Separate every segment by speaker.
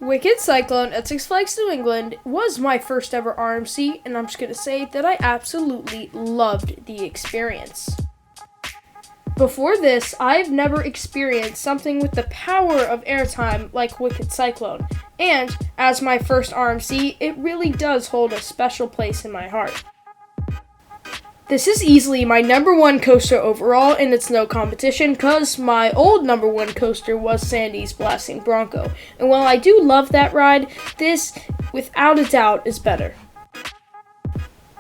Speaker 1: Wicked Cyclone at Six Flags New England was my first ever RMC, and I'm just going to say that I absolutely loved the experience. Before this, I've never experienced something with the power of airtime like Wicked Cyclone, and as my first RMC, it really does hold a special place in my heart. This is easily my number one coaster overall, and it's no competition because my old number one coaster was Sandy's Blasting Bronco. And while I do love that ride, this, without a doubt, is better.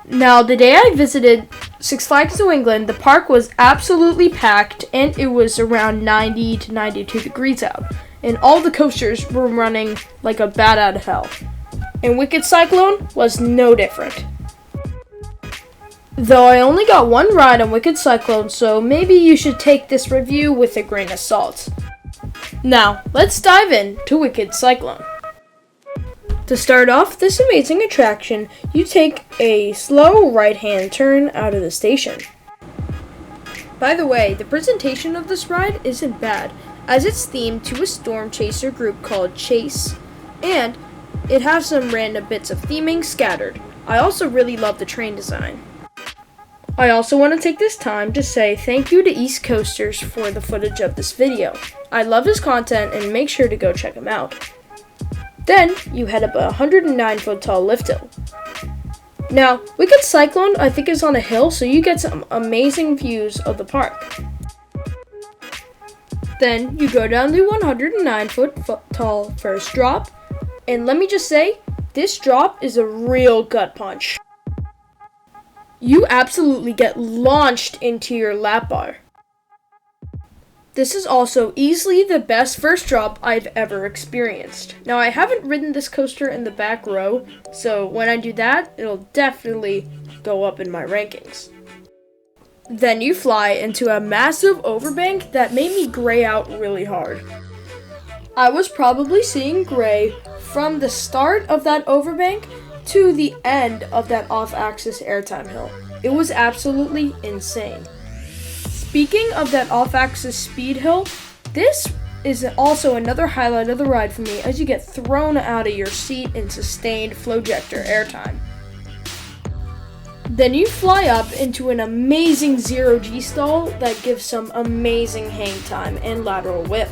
Speaker 1: Now, the day I visited Six Flags New England, the park was absolutely packed, and it was around 90 to 92 degrees out. And all the coasters were running like a bat out of hell. And Wicked Cyclone was no different. Though I only got one ride on Wicked Cyclone, so maybe you should take this review with a grain of salt. Now, let's dive into Wicked Cyclone. To start off this amazing attraction, you take a slow right-hand turn out of the station. By the way, the presentation of this ride isn't bad, as it's themed to a storm chaser group called Chase, and it has some random bits of theming scattered. I also really love the train design. I also want to take this time to say thank you to East Coasters for the footage of this video. I love his content and make sure to go check him out. Then, you head up a 109-foot tall lift hill. Now, Wicked Cyclone I think is on a hill, so you get some amazing views of the park. Then, you go down the 109-foot tall first drop, and let me just say, this drop is a real gut punch. You absolutely get launched into your lap bar. This is also easily the best first drop I've ever experienced. Now, I haven't ridden this coaster in the back row, so when I do that, it'll definitely go up in my rankings. Then you fly into a massive overbank that made me gray out really hard. I was probably seeing gray from the start of that overbank to the end of that off-axis airtime hill. It was absolutely insane. Speaking of that off-axis speed hill, this is also another highlight of the ride for me as you get thrown out of your seat in sustained flowjector airtime. Then you fly up into an amazing zero-G stall that gives some amazing hang time and lateral whip.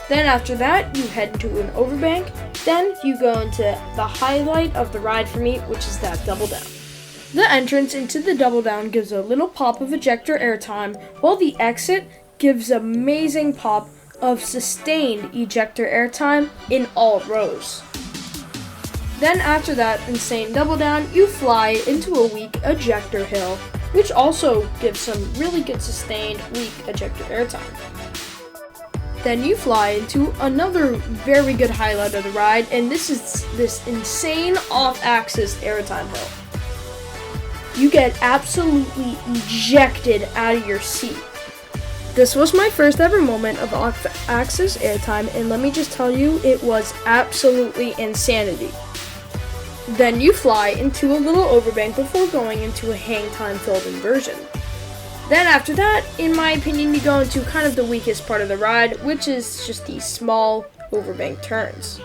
Speaker 1: Then after that, you head into an overbank. Then you go into the highlight of the ride for me, which is that double down. The entrance into the double down gives a little pop of ejector airtime, while the exit gives amazing pop of sustained ejector airtime in all rows. Then after that insane double down, you fly into a weak ejector hill, which also gives some really good sustained weak ejector airtime. Then you fly into another very good highlight of the ride, and this is this insane off-axis airtime hill. You get absolutely ejected out of your seat. This was my first ever moment of off-axis airtime, and let me just tell you, it was absolutely insanity. Then you fly into a little overbank before going into a hang time filled inversion. Then after that, in my opinion, you go into kind of the weakest part of the ride, which is just these small overbank turns.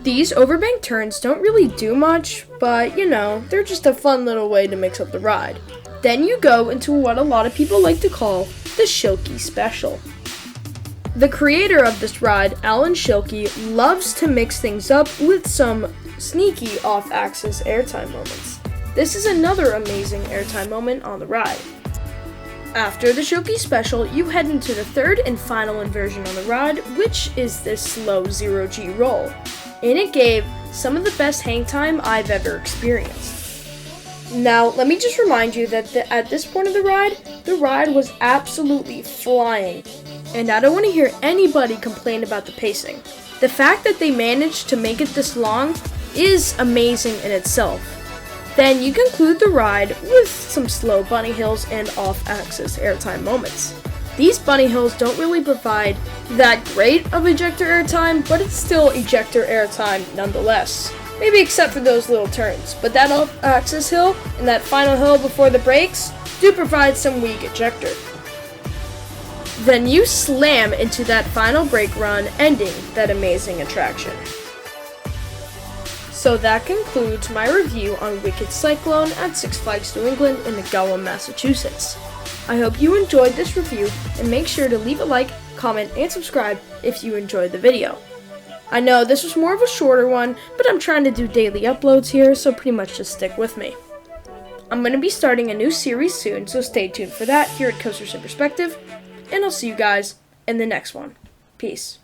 Speaker 1: These overbank turns don't really do much, but you know, they're just a fun little way to mix up the ride. Then you go into what a lot of people like to call the Shilkey Special. The creator of this ride, Alan Shilkey, loves to mix things up with some sneaky off-axis airtime moments. This is another amazing airtime moment on the ride. After the Shilkey Special, you head into the third and final inversion on the ride, which is this slow zero-G roll, and it gave some of the best hang time I've ever experienced. Now, let me just remind you that at this point of the ride was absolutely flying, and I don't want to hear anybody complain about the pacing. The fact that they managed to make it this long is amazing in itself. Then you conclude the ride with some slow bunny hills and off-axis airtime moments. These bunny hills don't really provide that great of ejector airtime, but it's still ejector airtime nonetheless. Maybe except for those little turns, but that off-axis hill and that final hill before the brakes do provide some weak ejector. Then you slam into that final brake run, ending that amazing attraction. So that concludes my review on Wicked Cyclone at Six Flags New England in Nagawam, Massachusetts. I hope you enjoyed this review, and make sure to leave a like, comment, and subscribe if you enjoyed the video. I know this was more of a shorter one, but I'm trying to do daily uploads here, so pretty much just stick with me. I'm going to be starting a new series soon, so stay tuned for that here at Coasters in Perspective, and I'll see you guys in the next one. Peace.